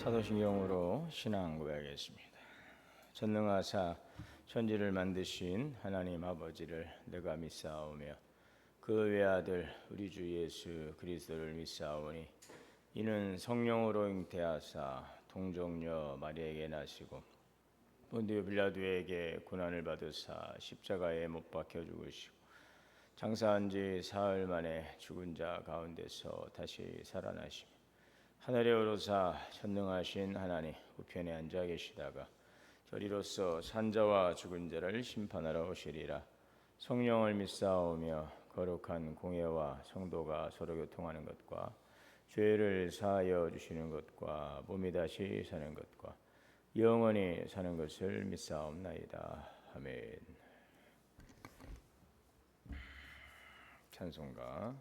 사도신경으로 신앙 고백하겠습니다. 전능하사 천지를 만드신 하나님 아버지를 내가 믿사오며 그 외아들 우리 주 예수 그리스도를 믿사오니 이는 성령으로 잉태하사 동정녀 마리아에게 나시고 본디오 빌라도에게 고난을 받으사 십자가에 못 박혀 죽으시고 장사한 지 사흘 만에 죽은 자 가운데서 다시 살아나시며 하늘에 오르사 전능하신 하나님 우편에 앉아 계시다가 저리로서 산자와 죽은 자를 심판하러 오시리라. 성령을 믿사오며 거룩한 공예와 성도가 서로 교통하는 것과 죄를 사하여 주시는 것과 몸이 다시 사는 것과 영원히 사는 것을 믿사옵나이다. 아멘. 찬송가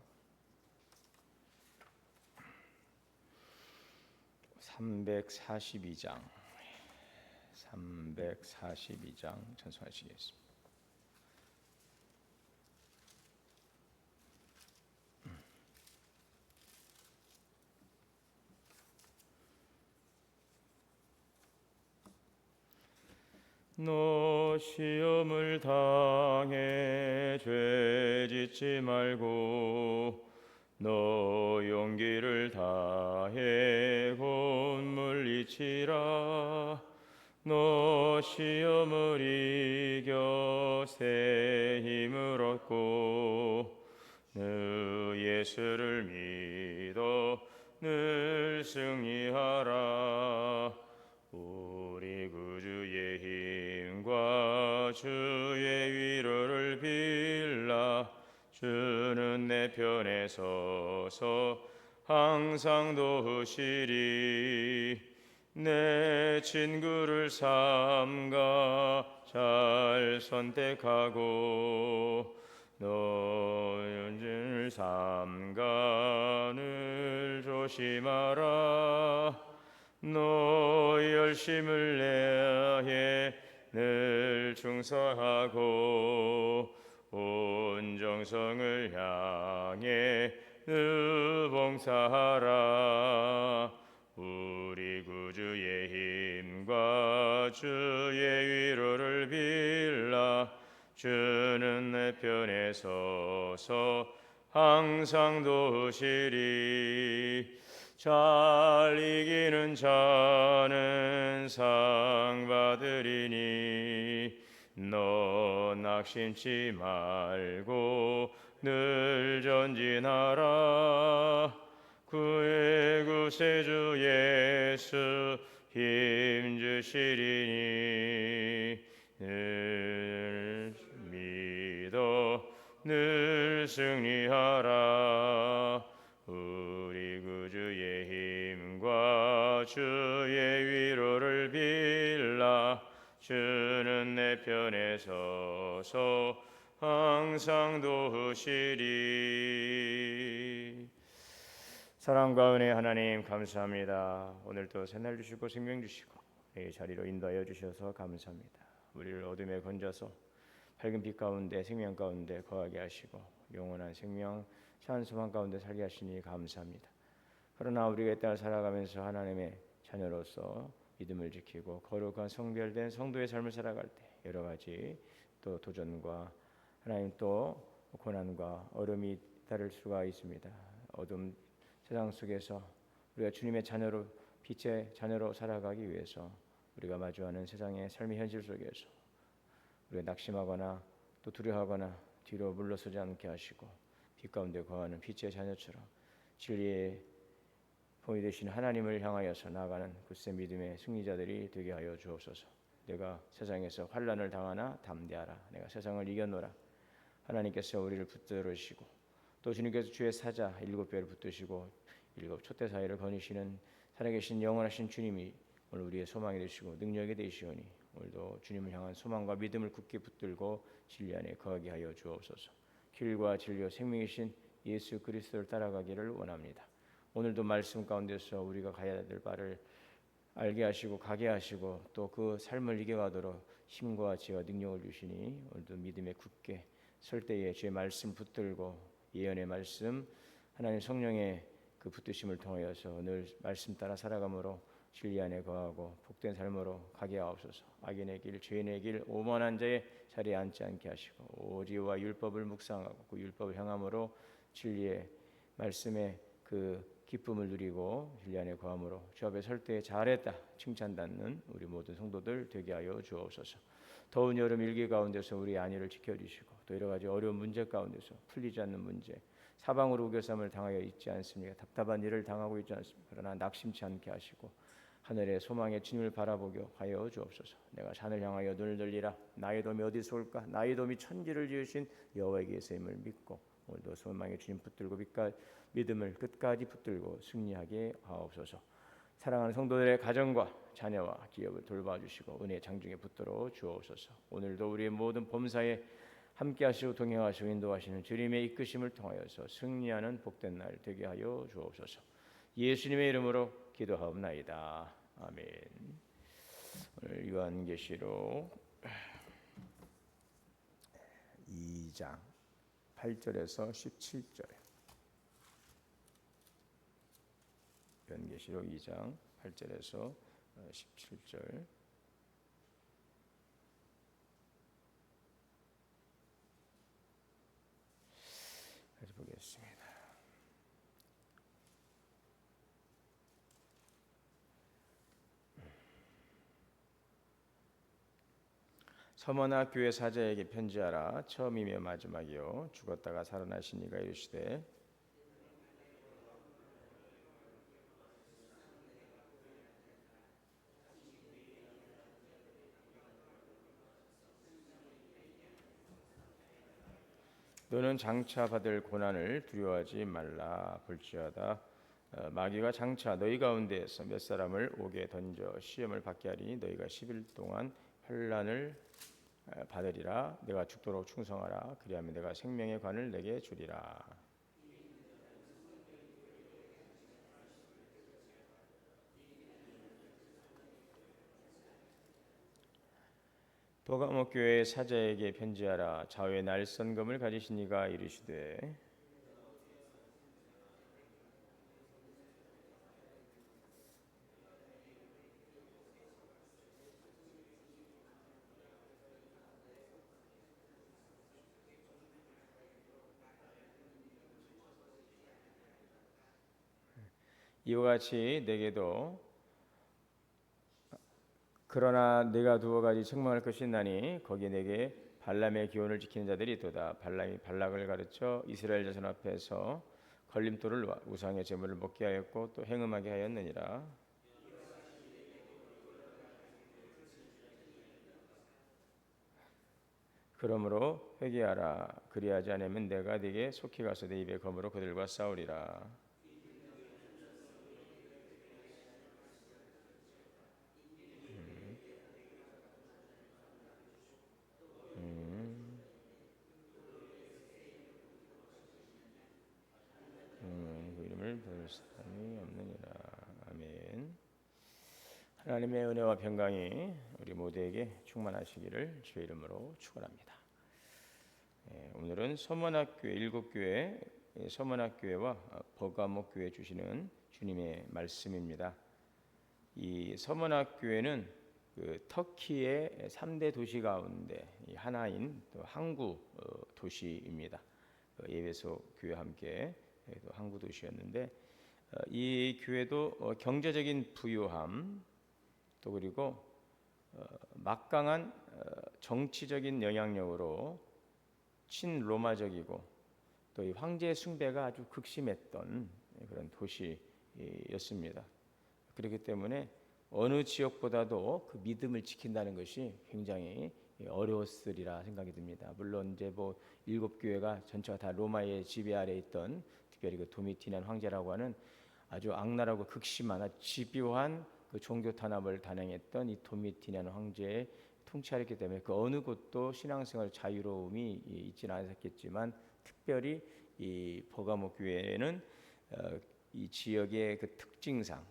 342장 찬송하시겠습니다. 너 시험을 당해 죄 짓지 말고 너 용기를 다해 곧 물리치라. 너 시험을 이겨 새 힘을 얻고 너 예수를 믿어 늘 승리하라. 우리 구주의 힘과 주의 위로를 빌라. 주는 내 편에 서서 항상 도우시리. 내 친구를 삼가 잘 선택하고 너를 삼가 늘 조심하라. 너 열심을 내해 늘 충성하고 온 정성을 향해 늘 봉사하라. 우리 구주의 힘과 주의 위로를 빌라. 주는 내 편에 서서 항상 도우시리. 잘 이기는 자는 상 받으리니 너 낙심치 말고 늘 전진하라. 구의 구세주 예수 힘주시리니 늘 믿어 늘 승리하라. 우리 구주의 힘과 주의 위로를 빌라. 주는 내 편에 서서 항상 도우시리. 사랑과 은혜 하나님 감사합니다. 오늘도 새날 주시고 생명 주시고 이 자리로 인도하여 주셔서 감사합니다. 우리를 어둠에 건져서 밝은 빛 가운데 생명 가운데 거하게 하시고 영원한 생명 산 소망 가운데 살게 하시니 감사합니다. 그러나 우리가 이 땅을 살아가면서 하나님의 자녀로서 믿음을 지키고 거룩한 성별된 성도의 삶을 살아갈 때 여러 가지 또 도전과 하나님 또 고난과 어려움이 따를 수가 있습니다. 어둠 세상 속에서 우리가 주님의 자녀로 빛의 자녀로 살아가기 위해서 우리가 마주하는 세상의 삶의 현실 속에서 우리가 낙심하거나 또 두려워하거나 뒤로 물러서지 않게 하시고 빛 가운데 거하는 빛의 자녀처럼 진리의 본이 되신 하나님을 향하여서 나아가는 굳세 믿음의 승리자들이 되게 하여 주옵소서. 내가 세상에서 환난을 당하나 담대하라. 내가 세상을 이겨노라. 하나님께서 우리를 붙들으시고 또 주님께서 주의 사자 7배를 붙드시고 7 촛대 사이를 거니시는 살아계신 영원하신 주님이 오늘 우리의 소망이 되시고 능력이 되시오니 오늘도 주님을 향한 소망과 믿음을 굳게 붙들고 진리 안에 거하게 하여 주옵소서. 길과 진리와 생명이신 예수 그리스도를 따라가기를 원합니다. 오늘도 말씀 가운데서 우리가 가야 될 바를 알게 하시고 가게 하시고 또 그 삶을 이겨가도록 힘과 지혜와 능력을 주시니 오늘도 믿음에 굳게 설 때에 주의 말씀 붙들고 예언의 말씀 하나님 성령의 그 붙드심을 통하여서 늘 말씀 따라 살아감으로 진리 안에 거하고 복된 삶으로 가게 하옵소서. 악인의 길, 죄인의 길, 오만한 자의 자리에 앉지 않게 하시고 오리와 율법을 묵상하고 그 율법을 행함으로 진리의 말씀의 그 기쁨을 누리고 진리 안에 거함으로 주 앞에 설 때 잘했다 칭찬받는 우리 모든 성도들 되게 하여 주옵소서. 더운 여름 일기 가운데서 우리 안위를 지켜주시고 또 여러 가지 어려운 문제 가운데서 풀리지 않는 문제, 사방으로 우겨쌈을 당하여 있지 않습니까? 답답한 일을 당하고 있지 않습니까? 그러나 낙심치 않게 하시고 하늘의 소망의 주님을 바라보게 하여 주옵소서. 내가 산을 향하여 눈을 들리라. 나의 도움이 어디서 올까? 나의 도움이 천지를 지으신 여호와에게서임을 믿고 오늘도 소망의 주님 붙들고 믿음을 끝까지 붙들고 승리하게 하옵소서. 사랑하는 성도들의 가정과 자녀와 기업을 돌봐주시고 은혜의 장중에 붙들어 주옵소서. 오늘도 우리의 모든 범사에 함께하시고 동행하시고 인도하시는 주님의 이끄심을 통하여서 승리하는 복된 날 되게 하여 주옵소서. 예수님의 이름으로 기도하옵나이다. 아멘. 오늘 요한계시록 2장 8절에서 17절. 요한계시록 2장 8절에서 17절. 같이 보겠습니다. 서머나 교회 사자에게 편지하라. 처음이며 마지막이요 죽었다가 살아나신 이가 이르시되 너는 장차 받을 고난을 두려워하지 말라. 볼지어다 마귀가 장차 너희 가운데에서 몇 사람을 옥에 던져 시험을 받게 하리니 너희가 10일 동안 환난을 받으리라. 내가 죽도록 충성하라. 그리하면 내가 생명의 관을 내게 주리라. 버가모 교회의 사자에게 편지하라. 좌우에 날선검을 가지신 이가 이르시되 이와 같이 내게도 그러나 내가 두어 가지 책망할 것이 있나니 거기에 내게 발람의 기원을 지키는 자들이 있도다. 발람이 발락을 가르쳐 이스라엘 자손 앞에서 걸림돌을 우상의 제물을 먹게 하였고 또 행음하게 하였느니라. 그러므로 회개하라. 그리하지 않으면 내가 네게 속히 가서 내 입의 검으로 그들과 싸우리라. 그 이름을 부를 사람이 없느니라. 아멘. 하나님의 은혜와 평강이 우리 모두에게 충만하시기를 주의 이름으로 축원합니다. 오늘은 서문학교회 7교회 서문학교회와 버가목 교회 주시는 주님의 말씀입니다. 이 서문학교회는 그 터키의 3대 도시 가운데 하나인 또 항구 도시입니다. 예배소 교회와 함께 항구 도시였는데 이 교회도 경제적인 부유함 또 그리고 막강한 정치적인 영향력으로 친로마적이고 또 이 황제 숭배가 아주 극심했던 그런 도시였습니다. 그렇기 때문에 어느 지역보다도 그 믿음을 지킨다는 것이 굉장히 어려웠으리라 생각이 듭니다. 물론 이제 뭐 7교회가 전체가 다 로마의 지배 아래 있던 특별히 그 도미티니안 황제라고 하는 아주 악랄하고 극심한 집요한 그 종교 탄압을 단행했던 이 도미티니안 황제의 통치하였기 때문에 그 어느 곳도 신앙생활 자유로움이 있지는 않았겠지만 특별히 이 버가모 교회는 이 지역의 그 특징상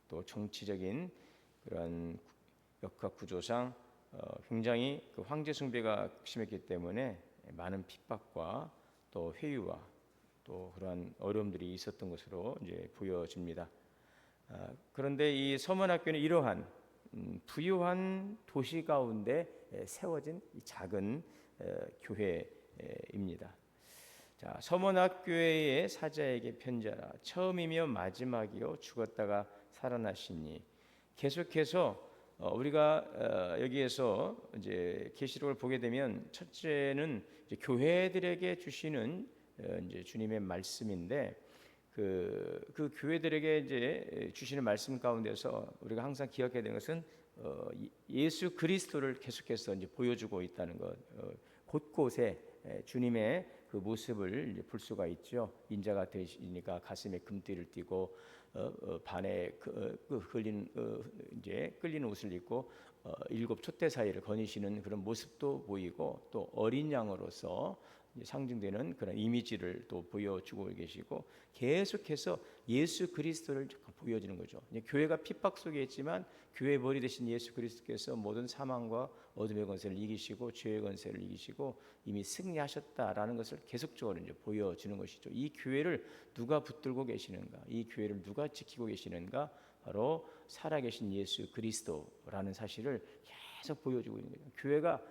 또 정치적인 그런 역학 구조상 굉장히 그 황제 숭배가 심했기 때문에 많은 핍박과 또 회유와 또 그러한 어려움들이 있었던 것으로 이제 보여집니다. 그런데 이 서문학교는 이러한 부유한 도시 가운데 세워진 작은 교회입니다. 자, 서문학교회의 사자에게 편지하라. 처음이며 마지막이요 죽었다가 살아나시니. 계속해서 우리가 여기에서 이제 계시록을 보게 되면 첫째는 이제 교회들에게 주시는 이제 주님의 말씀인데 그 교회들에게 이제 주시는 말씀 가운데서 우리가 항상 기억해야 되는 것은 예수 그리스도를 계속해서 이제 보여주고 있다는 것. 곳곳에 주님의 그 모습을 볼 수가 있죠. 인자가 되시니까 가슴에 금띠를 띠고 반에 끌리는 옷을 입고 일곱 촛대 사이를 거니시는 그런 모습도 보이고 또 어린 양으로서 상징되는 그런 이미지를 또 보여주고 계시고 계속해서 예수 그리스도를 보여주는 거죠. 교회가 핍박 속에 있지만 교회 머리 대신 예수 그리스도께서 모든 사망과 어둠의 권세를 이기시고 죄의 권세를 이기시고 이미 승리하셨다라는 것을 계속적으로 이제 보여주는 것이죠. 이 교회를 누가 붙들고 계시는가? 이 교회를 누가 지키고 계시는가? 바로 살아계신 예수 그리스도라는 사실을 계속 보여주고 있는 거죠. 교회가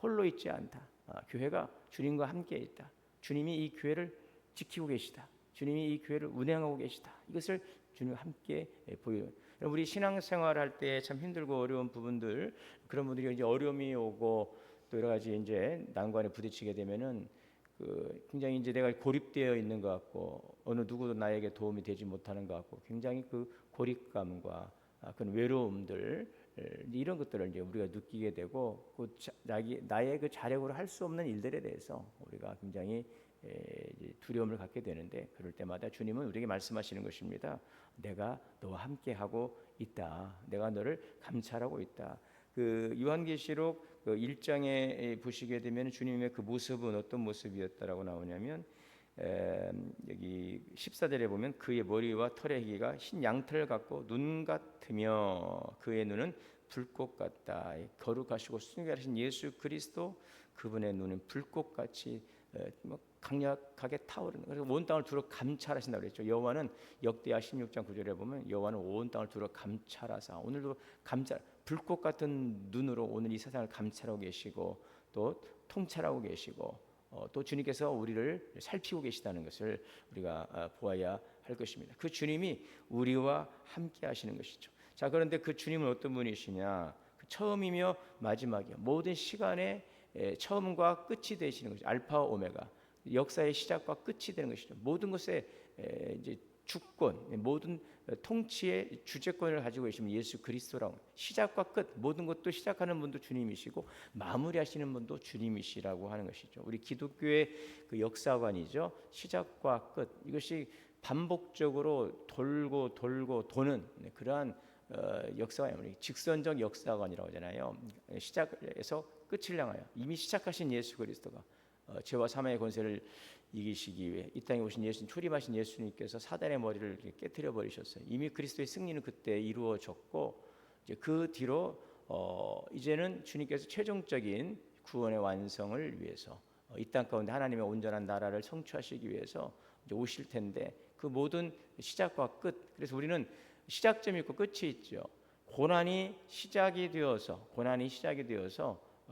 홀로 있지 않다. 교회가 주님과 함께 있다. 주님이 이 교회를 지키고 계시다. 주님이 이 교회를 운행하고 계시다. 이것을 주님과 함께 보여요. 우리 신앙생활 할 때 참 힘들고 어려운 부분들, 그런 분들이 이제 어려움이 오고 또 여러 가지 이제 난관에 부딪히게 되면은 굉장히 이제 내가 고립되어 있는 것 같고 어느 누구도 나에게 도움이 되지 못하는 것 같고 굉장히 그 고립감과 그런 외로움들 이런 것들을 이제 우리가 느끼게 되고 나의 그 자력으로 할 수 없는 일들에 대해서 우리가 굉장히 두려움을 갖게 되는데 그럴 때마다 주님은 우리에게 말씀하시는 것입니다. 내가 너와 함께 하고 있다. 내가 너를 감찰하고 있다. 그 요한계시록 그 1장에 보시게 되면 주님의 그 모습은 어떤 모습이었다라고 나오냐면 여기 14절에 보면 그의 머리와 털의 희가 흰 양털 같고 눈 같으며 그의 눈은 불꽃 같다. 거룩하시고 순결하신 예수 그리스도 그분의 눈은 불꽃같이 강력하게 타오르는. 그래서 온 땅을 두루 감찰하신다고 그랬죠. 여호와는 역대하 16장 9절에 보면 여호와는 온 땅을 두루 감찰하사 오늘도 불꽃 같은 눈으로 오늘 이 세상을 감찰하고 계시고 또 통찰하고 계시고 또 주님께서 우리를 살피고 계시다는 것을 우리가 보아야 할 것입니다. 그 주님이 우리와 함께 하시는 것이죠. 자, 그런데 그 주님은 어떤 분이시냐? 처음이며 마지막이요. 모든 시간의 처음과 끝이 되시는 것이죠. 알파와 오메가. 역사의 시작과 끝이 되는 것이죠. 모든 것에 이제 주권, 모든 통치의 주재권을 가지고 계시면 예수 그리스도라고. 시작과 끝, 모든 것도 시작하는 분도 주님이시고 마무리하시는 분도 주님이시라고 하는 것이죠. 우리 기독교의 그 역사관이죠. 시작과 끝, 이것이 반복적으로 돌고 도는 그러한 역사관이 우리 직선적 역사관이라고 하잖아요. 시작에서 끝을 향하여 이미 시작하신 예수 그리스도가 죄와 사망의 권세를 이기시기 위해 이 땅에 오신 예수님, 출입하신 예수님께서 사단의 머리를 깨뜨려 버리셨어요. 이미 그리스도의 승리는 그때 이루어졌고 이제 그 뒤로 이제는 주님께서 최종적인 구원의 완성을 위해서 이 땅 가운데 하나님의 온전한 나라를 성취하시기 위해서 이제 오실 텐데 그 모든 시작과 끝. 그래서 우리는 시작점이 있고 끝이 있죠. 고난이 시작이 되어서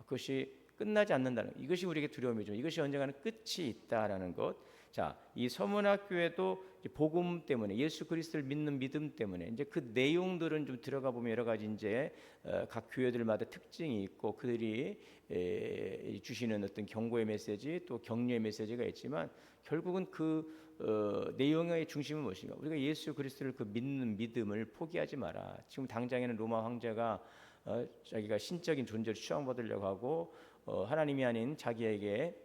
그것이 끝나지 않는다는 것. 이것이 우리에게 두려움이죠. 이것이 언젠가는 끝이 있다라는 것. 자, 이 서문학교에도 복음 때문에 예수 그리스도를 믿는 믿음 때문에 이제 그 내용들은 좀 들어가 보면 여러 가지 이제 각 교회들마다 특징이 있고 그들이 주시는 어떤 경고의 메시지 또 격려의 메시지가 있지만 결국은 그 내용의 중심은 무엇인가? 우리가 예수 그리스도를 그 믿는 믿음을 포기하지 마라. 지금 당장에는 로마 황제가 자기가 신적인 존재를 추앙받으려고 하고 하나님이 아닌 자기에게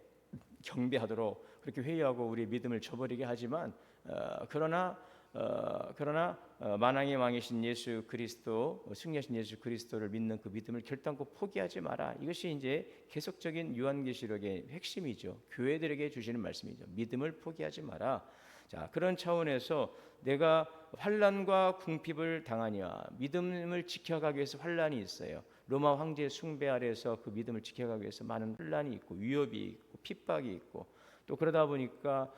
경배하도록 그렇게 회유하고 우리의 믿음을 저버리게 하지만 그러나 만왕의 왕이신 예수 그리스도, 승리하신 예수 그리스도를 믿는 그 믿음을 결단코 포기하지 마라. 이것이 이제 계속적인 요한계시록의 핵심이죠. 교회들에게 주시는 말씀이죠. 믿음을 포기하지 마라. 자, 그런 차원에서 내가 환난과 궁핍을 당하니와 믿음을 지켜가기 위해서 환난이 있어요. 로마 황제의 숭배 아래에서 그 믿음을 지켜가기 위해서 많은 환난이 있고 위협이 있고 핍박이 있고 또 그러다 보니까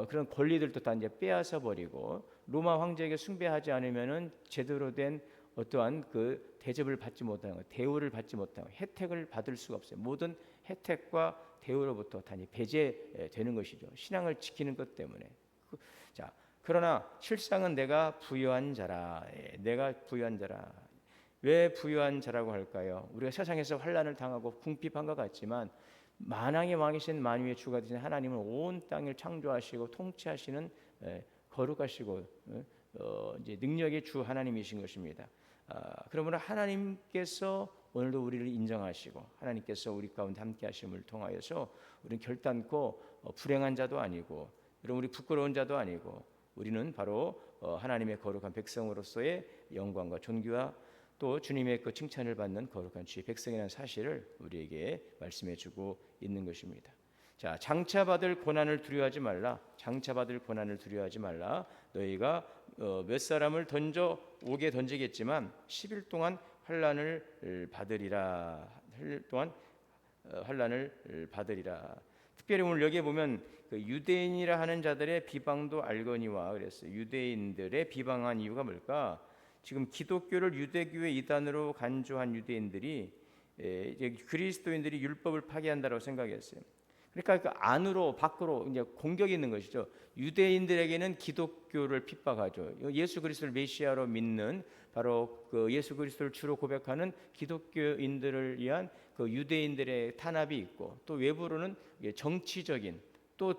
그런 권리들도 다 이제 빼앗아 버리고 로마 황제에게 숭배하지 않으면은 제대로 된 어떠한 그 대접을 받지 못하는 거, 대우를 받지 못하는 거, 혜택을 받을 수가 없어요. 모든 혜택과 대우로부터 단위 배제되는 것이죠. 신앙을 지키는 것 때문에. 자, 그러나 실상은 내가 부유한 자라. 내가 부유한 자라. 왜 부유한 자라고 할까요? 우리가 세상에서 환난을 당하고 궁핍한 것 같지만 만왕의 왕이신 만유의 주가 되신 하나님은 온 땅을 창조하시고 통치하시는 거룩하시고 이제 능력의 주 하나님이신 것입니다. 그러므로 하나님께서 오늘도 우리를 인정하시고 하나님께서 우리 가운데 함께 하심을 통하여서 우리는 결단코 불행한 자도 아니고 우리 부끄러운 자도 아니고 우리는 바로 하나님의 거룩한 백성으로서의 영광과 존귀와 또 주님의 그 칭찬을 받는 거룩한 주의 백성이라는 사실을 우리에게 말씀해 주고 있는 것입니다. 자, 장차 받을 고난을 두려워하지 말라. 장차 받을 고난을 두려워하지 말라. 너희가 몇 사람을 오게 던지겠지만 10일 동안 환난을 받으리라. 환난을 받으리라. 특별히 오늘 여기에 보면 그 유대인이라 하는 자들의 비방도 알거니와 그랬어요. 유대인들의 비방한 이유가 뭘까? 지금 기독교를 유대교의 이단으로 간주한 유대인들이 그리스도인들이 율법을 파괴한다고 생각했어요. 그러니까 그 안으로 밖으로 이제 공격이 있는 것이죠. 유대인들에게는 기독교를 핍박하죠. 예수 그리스도를 메시아로 믿는 바로 그 예수 그리스도를 주로 고백하는 기독교인들을 위한 그 유대인들의 탄압이 있고 또 외부로는 정치적인 또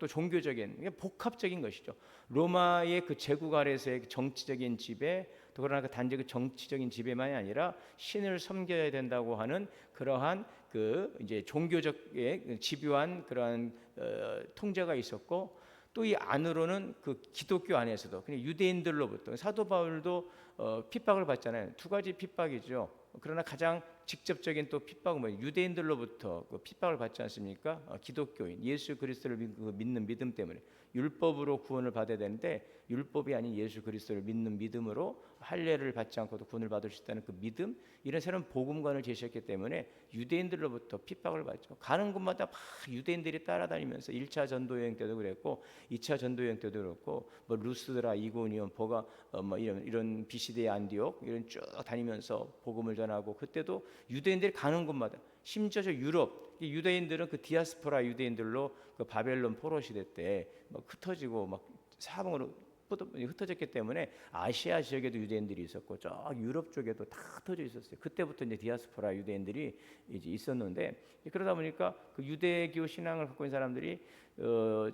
종교적인 복합적인 것이죠. 로마의 그 제국 아래서의 정치적인 지배, 또 그러나 그 단지 그 정치적인 지배만이 아니라 신을 섬겨야 된다고 하는 그러한 그 이제 종교적의 집요한 그러한 통제가 있었고 또 이 안으로는 그 기독교 안에서도 그냥 유대인들로부터 사도 바울도 핍박을 받잖아요. 두 가지 핍박이죠. 그러나 가장 직접적인 또 핍박은 뭐예요? 유대인들로부터 그 핍박을 받지 않습니까? 기독교인 예수 그리스도를 믿는 믿음 때문에 율법으로 구원을 받아야 되는데 율법이 아닌 예수 그리스도를 믿는 믿음으로 할례를 받지 않고도 구원을 받을 수 있다는 그 믿음, 이런 새로운 복음관을 제시했기 때문에 유대인들로부터 핍박을 받죠. 가는 곳마다 막 유대인들이 따라다니면서 1차 전도 여행 때도 그랬고 2차 전도 여행 때도 그렇고 뭐 루스드라, 이고니온, 보가 뭐 이런 비시대 안디옥 이런 쭉 다니면서 복음을 전하고 그때도 유대인들이 가는 곳마다 심지어 저 유럽 유대인들은 그 디아스포라 유대인들로 그 바벨론 포로 시대 때 막 흩어지고 막 사방으로 흩어졌기 때문에 아시아 지역에도 유대인들이 있었고 저 유럽 쪽에도 다 흩어져 있었어요. 그때부터 이제 디아스포라 유대인들이 이제 있었는데 그러다 보니까 그 유대교 신앙을 갖고 있는 사람들이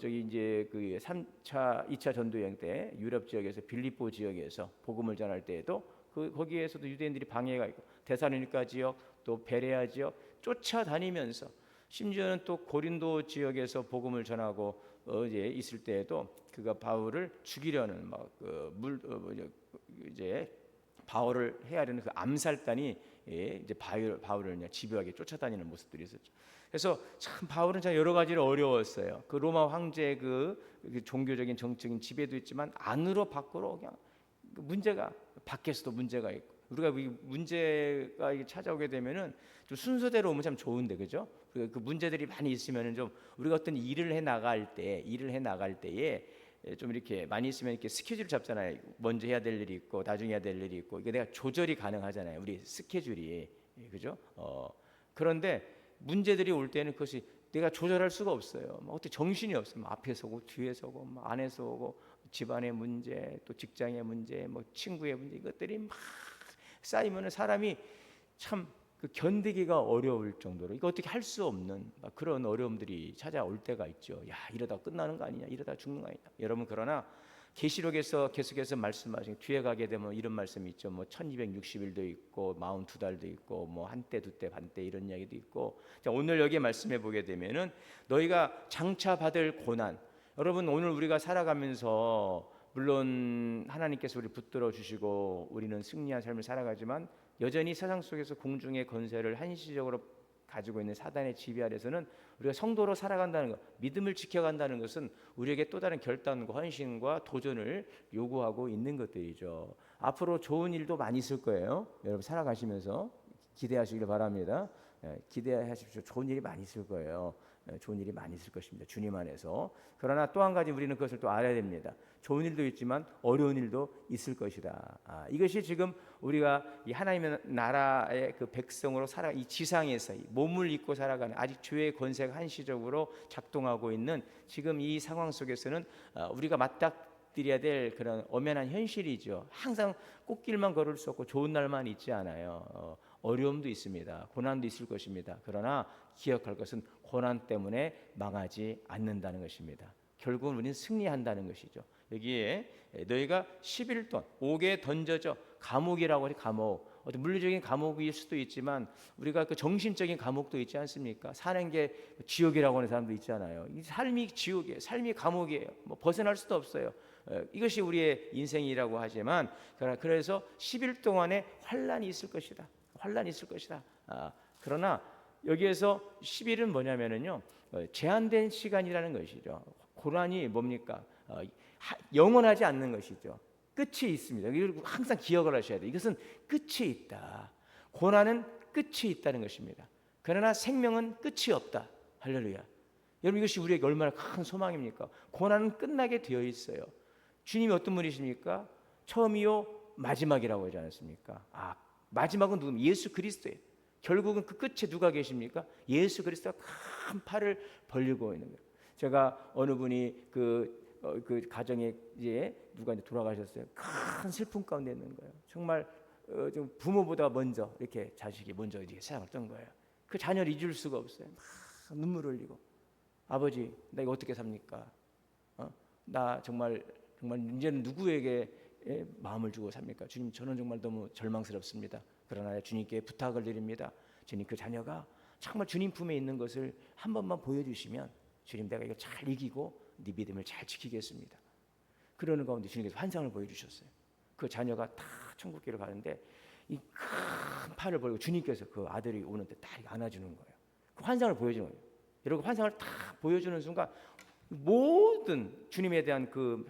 저기 이제 그 3차, 2차 전도 여행 때 유럽 지역에서 빌립보 지역에서 복음을 전할 때에도 거기에서도 유대인들이 방해가 있고 데살로니가 지역 또 베레아 지역 쫓아다니면서 심지어는 또 고린도 지역에서 복음을 전하고 이제 있을 때에도 그가 바울을 죽이려는 이제 바울을 헤아리는 그 암살단이 이제 바울을 그냥 집요하게 쫓아다니는 모습들이 있었죠. 그래서 참 바울은 참 여러 가지로 어려웠어요. 그 로마 황제의 그 종교적인 정적인 지배도 있지만 안으로 밖으로 그냥 문제가 밖에서도 문제가 있고 우리가 문제가 찾아오게 되면은 좀 순서대로 오면 참 좋은데 그죠? 그 문제들이 많이 있으면은 좀 우리가 어떤 일을 해 나갈 때에 좀 이렇게 많이 있으면 이렇게 스케줄 잡잖아요. 먼저 해야 될 일이 있고 나중에 해야 될 일이 있고 이게 내가 조절이 가능하잖아요. 우리 스케줄이 그죠? 그런데 문제들이 올 때는 그것이 내가 조절할 수가 없어요. 막 어떻게 정신이 없어요. 앞에 서고 뒤에 서고 안에 서고 집안의 문제 또 직장의 문제 뭐 친구의 문제 이것들이 막 쌓이면은 사람이 참 그 견디기가 어려울 정도로 이거 어떻게 할 수 없는 그런 어려움들이 찾아올 때가 있죠. 야 이러다 끝나는 거 아니냐, 이러다 죽는 거 아니냐. 여러분 그러나 계시록에서 계속해서 말씀하신 뒤에 가게 되면 이런 말씀이 있죠. 뭐 1260일도 있고 42달도 있고 뭐 한때 두때 반때 이런 이야기도 있고. 자, 오늘 여기 말씀해 보게 되면은 너희가 장차 받을 고난. 여러분 오늘 우리가 살아가면서 물론 하나님께서 우리 붙들어 주시고 우리는 승리한 삶을 살아가지만 여전히 세상 속에서 공중의 권세를 한시적으로 가지고 있는 사단의 지배 아래서는 우리가 성도로 살아간다는 것, 믿음을 지켜간다는 것은 우리에게 또 다른 결단과 헌신과 도전을 요구하고 있는 것들이죠. 앞으로 좋은 일도 많이 있을 거예요. 여러분 살아가시면서 기대하시길 바랍니다. 기대하십시오. 좋은 일이 많이 있을 거예요. 좋은 일이 많이 있을 것입니다. 주님 안에서. 그러나 또 한 가지 우리는 그것을 또 알아야 됩니다. 좋은 일도 있지만 어려운 일도 있을 것이다. 이것이 지금 우리가 이 하나님의 나라의 그 백성으로 살아 이 지상에서 이 몸을 입고 살아가는 아직 죄의 권세가 한시적으로 작동하고 있는 지금 이 상황 속에서는 우리가 맞닥뜨려야 될 그런 엄연한 현실이죠. 항상 꽃길만 걸을 수 없고 좋은 날만 있지 않아요. 어려움도 있습니다. 고난도 있을 것입니다. 그러나 기억할 것은 고난 때문에 망하지 않는다는 것입니다. 결국은 우리는 승리한다는 것이죠. 여기에 너희가 11돈 옥에 던져져 감옥이라고 하지 감옥 어떤 물리적인 감옥일 수도 있지만 우리가 그 정신적인 감옥도 있지 않습니까? 사는 게 지옥이라고 하는 사람도 있잖아요. 이 삶이 지옥이에요. 삶이 감옥이에요. 뭐 벗어날 수도 없어요. 이것이 우리의 인생이라고 하지만 그래서 10일 동안에 환란이 있을 것이다. 환란이 있을 것이다. 그러나 여기에서 10일은 뭐냐면은요 제한된 시간이라는 것이죠. 고난이 뭡니까? 영원하지 않는 것이죠. 끝이 있습니다. 이걸 항상 기억을 하셔야 돼요. 이것은 끝이 있다. 고난은 끝이 있다는 것입니다. 그러나 생명은 끝이 없다. 할렐루야. 여러분 이것이 우리에게 얼마나 큰 소망입니까? 고난은 끝나게 되어 있어요. 주님이 어떤 분이십니까? 처음이요 마지막이라고 하지 않았습니까? 마지막은 누굽니까? 예수 그리스도예요. 결국은 그 끝에 누가 계십니까? 예수 그리스도가 큰 팔을 벌리고 있는 거예요. 제가 어느 분이 그 가정에 이제 누가 이제 돌아가셨어요. 큰 슬픔 가운데 있는 거예요. 정말 좀 부모보다 먼저 이렇게 자식이 먼저 이렇게 세상을 떤 거예요. 그 자녀를 잊을 수가 없어요. 막 눈물 흘리고 아버지 나 이거 어떻게 삽니까? 나 정말 이제는 누구에게 마음을 주고 삽니까? 주님 저는 정말 너무 절망스럽습니다. 그러나 주님께 부탁을 드립니다. 주님 그 자녀가 정말 주님 품에 있는 것을 한 번만 보여주시면 주님 내가 이거 잘 이기고 네 믿음을 잘 지키겠습니다. 그러는 가운데 주님께서 환상을 보여주셨어요. 그 자녀가 다 천국길을 가는데 이 큰 팔을 벌고 주님께서 그 아들이 오는데 딱 안아주는 거예요. 그 환상을 보여주는 거예요. 여러분 환상을 딱 보여주는 순간 모든 주님에 대한 그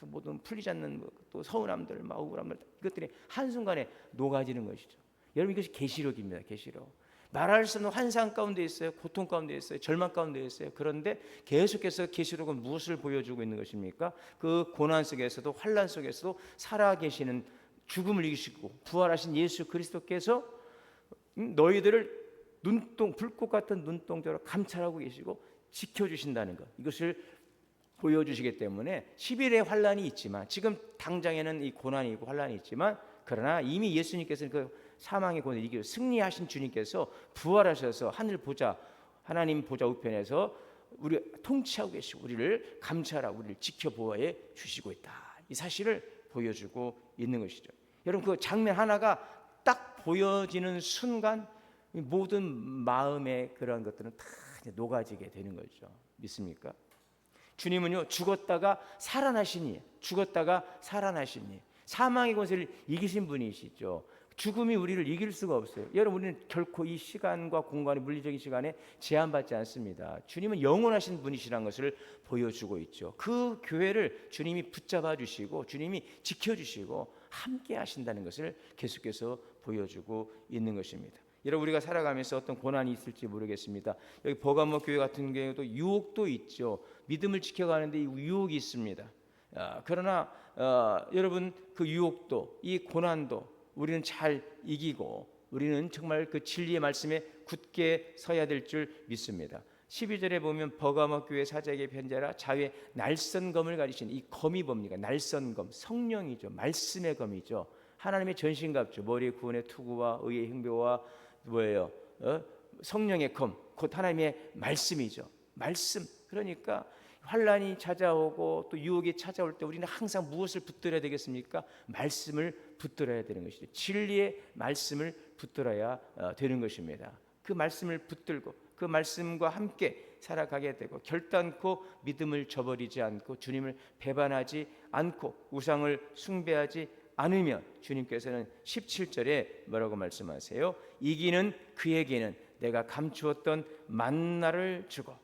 모든 풀리지 않는 또 서운함들, 억울함들 이것들이 한순간에 녹아지는 것이죠. 여러분 이것이 계시록입니다. 계시록. 말할 수 없는 환상 가운데 있어요. 고통 가운데 있어요. 절망 가운데 있어요. 그런데 계속해서 계시록은 무엇을 보여주고 있는 것입니까? 그 고난 속에서도 환난 속에서도 살아계시는 죽음을 이기시고 부활하신 예수 그리스도께서 너희들을 불꽃 같은 눈동자로 감찰하고 계시고 지켜주신다는 것. 이것을 보여주시기 때문에 10일의 환란이 있지만 지금 당장에는 이 고난이 있고 환란이 있지만 그러나 이미 예수님께서는 그 사망의 권세를 이기고 승리하신 주님께서 부활하셔서 하늘 보좌 하나님 보좌 우편에서 우리 통치하고 계시고 우리를 감찰하고 우리를 지켜보호해 주시고 있다. 이 사실을 보여주고 있는 것이죠. 여러분 그 장면 하나가 딱 보여지는 순간 모든 마음의 그런 것들은 다 녹아지게 되는 거죠. 믿습니까? 주님은요 죽었다가 살아나시니 사망의 권세를 이기신 분이시죠. 죽음이 우리를 이길 수가 없어요. 여러분 우리는 결코 이 시간과 공간의 물리적인 시간에 제한받지 않습니다. 주님은 영원하신 분이시라는 것을 보여주고 있죠. 그 교회를 주님이 붙잡아 주시고 주님이 지켜주시고 함께 하신다는 것을 계속해서 보여주고 있는 것입니다. 여러분 우리가 살아가면서 어떤 고난이 있을지 모르겠습니다. 여기 버가모 교회 같은 경우도 유혹도 있죠. 믿음을 지켜가는데 유혹이 있습니다. 그러나 여러분 그 유혹도 이 고난도 우리는 잘 이기고 우리는 정말 그 진리의 말씀에 굳게 서야 될 줄 믿습니다. 12절에 보면 버가모 교회 사자에게 편지하라 자유의 날선검을 가지신 이 검이 뭡니까? 날선검 성령이죠. 말씀의 검이죠. 하나님의 전신갑주 머리의 구원의 투구와 의의 행보와 뭐예요? 성령의 검 곧 하나님의 말씀이죠. 말씀. 그러니까 환란이 찾아오고 또 유혹이 찾아올 때 우리는 항상 무엇을 붙들어야 되겠습니까? 말씀을 붙들어야 되는 것이죠. 진리의 말씀을 붙들어야 되는 것입니다. 그 말씀을 붙들고 그 말씀과 함께 살아가게 되고 결단코 믿음을 저버리지 않고 주님을 배반하지 않고 우상을 숭배하지 않으면 주님께서는 17절에 뭐라고 말씀하세요? 이기는 그에게는 내가 감추었던 만나를 주고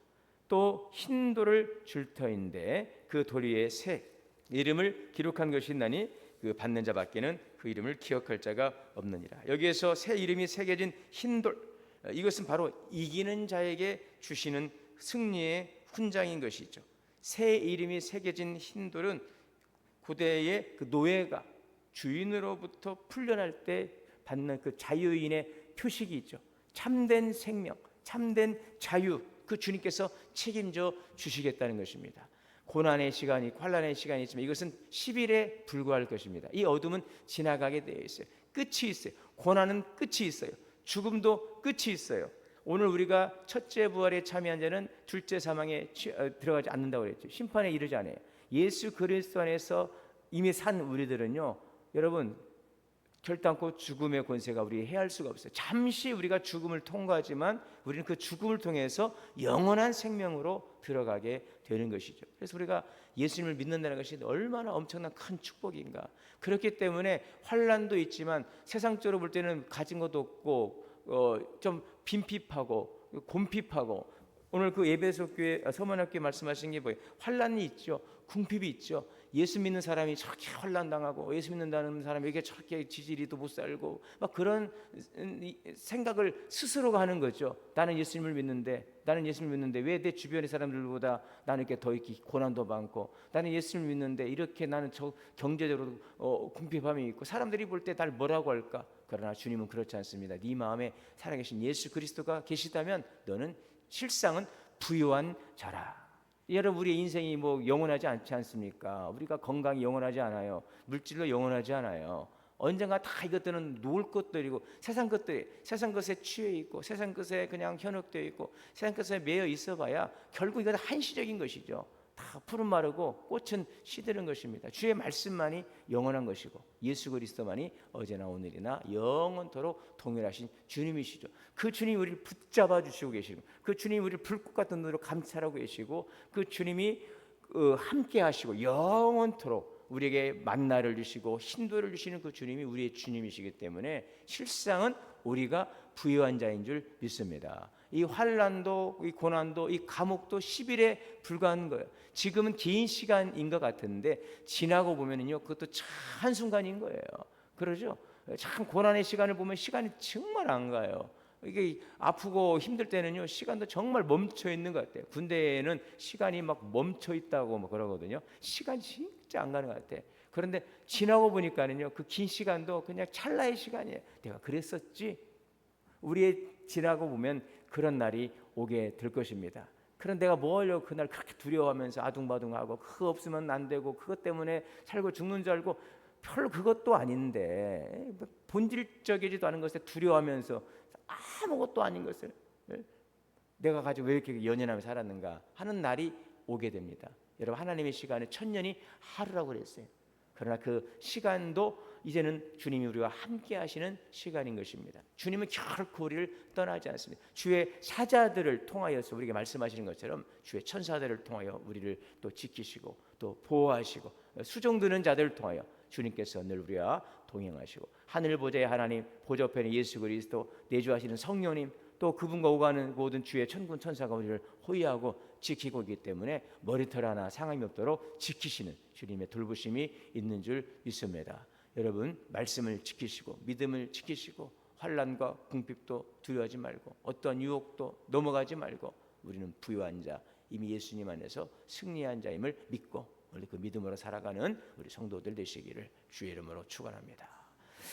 또 흰돌을 줄 터인데 그 돌 위에 새 이름을 기록한 것이 있나니 그 받는 자밖에는 그 이름을 기억할 자가 없느니라. 여기에서 새 이름이 새겨진 흰돌 이것은 바로 이기는 자에게 주시는 승리의 훈장인 것이죠. 새 이름이 새겨진 흰돌은 고대의 그 노예가 주인으로부터 풀려날 때 받는 그 자유인의 표식이 있죠. 참된 생명, 참된 자유, 그 주님께서 책임져 주시겠다는 것입니다. 고난의 시간이, 환난의 시간이 있지만 이것은 10일에 불과할 것입니다. 이 어둠은 지나가게 되어 있어요. 끝이 있어요. 고난은 끝이 있어요. 죽음도 끝이 있어요. 오늘 우리가 첫째 부활에 참여한 자는 둘째 사망에 들어가지 않는다고 그랬죠. 심판에 이르지 않아요. 예수 그리스도 안에서 이미 산 우리들은요, 여러분, 결단코 죽음의 권세가 우리 해할 수가 없어요. 잠시 우리가 죽음을 통과하지만 우리는 그 죽음을 통해서 영원한 생명으로 들어가게 되는 것이죠. 그래서 우리가 예수님을 믿는다는 것이 얼마나 엄청난 큰 축복인가. 그렇기 때문에 환난도 있지만 세상적으로 볼 때는 가진 것도 없고 좀 빈핍하고 곰핍하고, 오늘 그 에베소 교회 서문학교에 말씀하신 게 뭐예요? 환난이 있죠. 궁핍이 있죠. 예수 믿는 사람이 저렇게 환난 당하고 예수 믿는다는 사람에게 저렇게 지지리도 못 살고 막 그런 생각을 스스로가 하는 거죠. 나는 예수님을 믿는데 왜 내 주변의 사람들보다 나는 이렇게 더 이렇게 고난도 많고, 나는 예수님을 믿는데 이렇게 나는 저 경제적으로 궁핍함이 있고 사람들이 볼 때 날 뭐라고 할까? 그러나 주님은 그렇지 않습니다. 네 마음에 살아계신 예수 그리스도가 계시다면 너는 실상은 부유한 자라. 여러분, 우리의 인생이 뭐 영원하지 않지 않습니까? 우리가 건강이 영원하지 않아요. 물질로 영원하지 않아요. 언젠가 다 이것들은 놓을 것들이고 세상 것에 취해 있고 세상 것에 그냥 현혹되어 있고 세상 것에 매여 있어봐야 결국 이건 한시적인 것이죠. 다 푸른 마르고 꽃은 시드는 것입니다. 주의 말씀만이 영원한 것이고 예수 그리스도만이 어제나 오늘이나 영원토록 동일하신 주님이시죠. 그 주님이 우리를 붙잡아 주시고 계시고, 그 주님이 우리를 불꽃 같은 눈으로 감찰하고 계시고, 그 주님이 함께 하시고 영원토록 우리에게 만나를 주시고 hin도를 주시는 그 주님이 우리의 주님이시기 때문에 실상은 우리가 부유한 자인 줄 믿습니다. 이 환난도 이 고난도 이 감옥도 10일에 불과한 거예요. 지금은 긴 시간인 것 같은데 지나고 보면은요, 그것도 참 한순간인 거예요. 그러죠? 참 고난의 시간을 보면 시간이 정말 안 가요. 이게 아프고 힘들 때는요, 시간도 정말 멈춰 있는 것 같아요. 군대에는 시간이 막 멈춰 있다고 뭐 그러거든요. 시간이 진짜 안 가는 것 같아. 그런데 지나고 보니까는요, 그 긴 시간도 그냥 찰나의 시간이에요. 내가 그랬었지. 우리의 지나고 보면 그런 날이 오게 될 것입니다. 그런데 내가 뭐 하려고 그날 그렇게 두려워하면서 아둥바둥하고 그거 없으면 안 되고 그것 때문에 살고 죽는 줄 알고, 별로 그것도 아닌데 본질적이지도 않은 것에 두려워하면서 아무것도 아닌 것을 내가 가지고 왜 이렇게 연연하며 살았는가 하는 날이 오게 됩니다. 여러분, 하나님의 시간은 1000년이 하루라고 그랬어요. 그러나 그 시간도 이제는 주님이 우리와 함께 하시는 시간인 것입니다. 주님은 결코 우리를 떠나지 않습니다. 주의 사자들을 통하여서 우리에게 말씀하시는 것처럼 주의 천사들을 통하여 우리를 또 지키시고 또 보호하시고 수종드는 자들을 통하여 주님께서 늘 우리와 동행하시고, 하늘 보좌의 하나님, 보좌 편에 예수 그리스도, 내주하시는 성령님, 또 그분과 오가는 모든 주의 천군 천사가 우리를 호위하고 지키고 있기 때문에 머리털 하나 상함이 없도록 지키시는 주님의 돌보심이 있는 줄 믿습니다. 여러분, 말씀을 지키시고 믿음을 지키시고 환난과 궁핍도 두려워하지 말고 어떠한 유혹도 넘어가지 말고 우리는 부유한 자, 이미 예수님 안에서 승리한 자임을 믿고 원래 그 믿음으로 살아가는 우리 성도들 되시기를 주의 이름으로 축원합니다.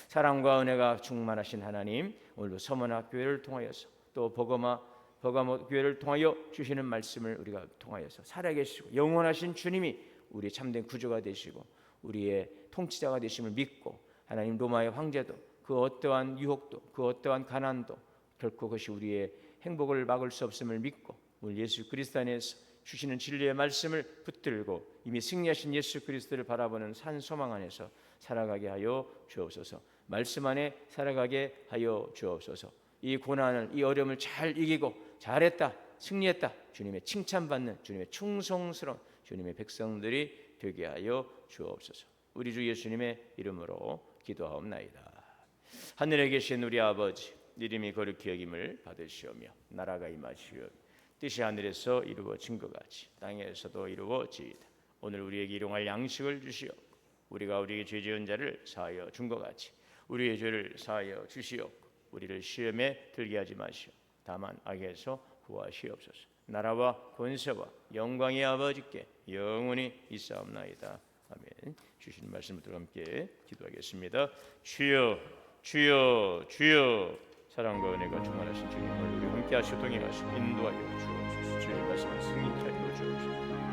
사랑과 은혜가 충만하신 하나님, 오늘도 서머나 교회를 통하여서 또 버가모 교회를 통하여 주시는 말씀을 우리가 통하여서 살아계시고 영원하신 주님이 우리 참된 구주가 되시고 우리의 통치자가 되심을 믿고, 하나님 로마의 황제도 그 어떠한 유혹도 그 어떠한 가난도 결코 그것이 우리의 행복을 막을 수 없음을 믿고, 우리 예수 그리스도 안에서 주시는 진리의 말씀을 붙들고 이미 승리하신 예수 그리스도를 바라보는 산 소망 안에서 살아가게 하여 주옵소서. 말씀 안에 살아가게 하여 주옵소서. 이 고난을, 이 어려움을 잘 이기고 잘했다, 승리했다, 주님의 칭찬받는 주님의 충성스러운 주님의 백성들이 되게 하여 주옵소서. 우리 주 예수님의 이름으로 기도하옵나이다. 하늘에 계신 우리 아버지, 이름이 거룩히 여김을 받으시오며 나라가 임하시오. 뜻이 하늘에서 이루어진 것 같이 땅에서도 이루어지이다. 오늘 우리에게 일용할 양식을 주시오. 우리가 우리에게 죄 지은 자를 사하여 준 것 같이 우리의 죄를 사하여 주시오. 우리를 시험에 들게 하지 마시오. 다만 악에서 구하시옵소서. 나라와 권세와 영광의 아버지께 영원히 있사옵나이다. 아멘. 주신 말씀을 함께 기도하겠습니다. 주여 주여 주여, 사랑과 은혜가 충만하신 주님, 오늘 우리 함께 하시고 동행하시고 인도하여 주옵소서. 주의 말씀을 승리케 하여 주옵소서.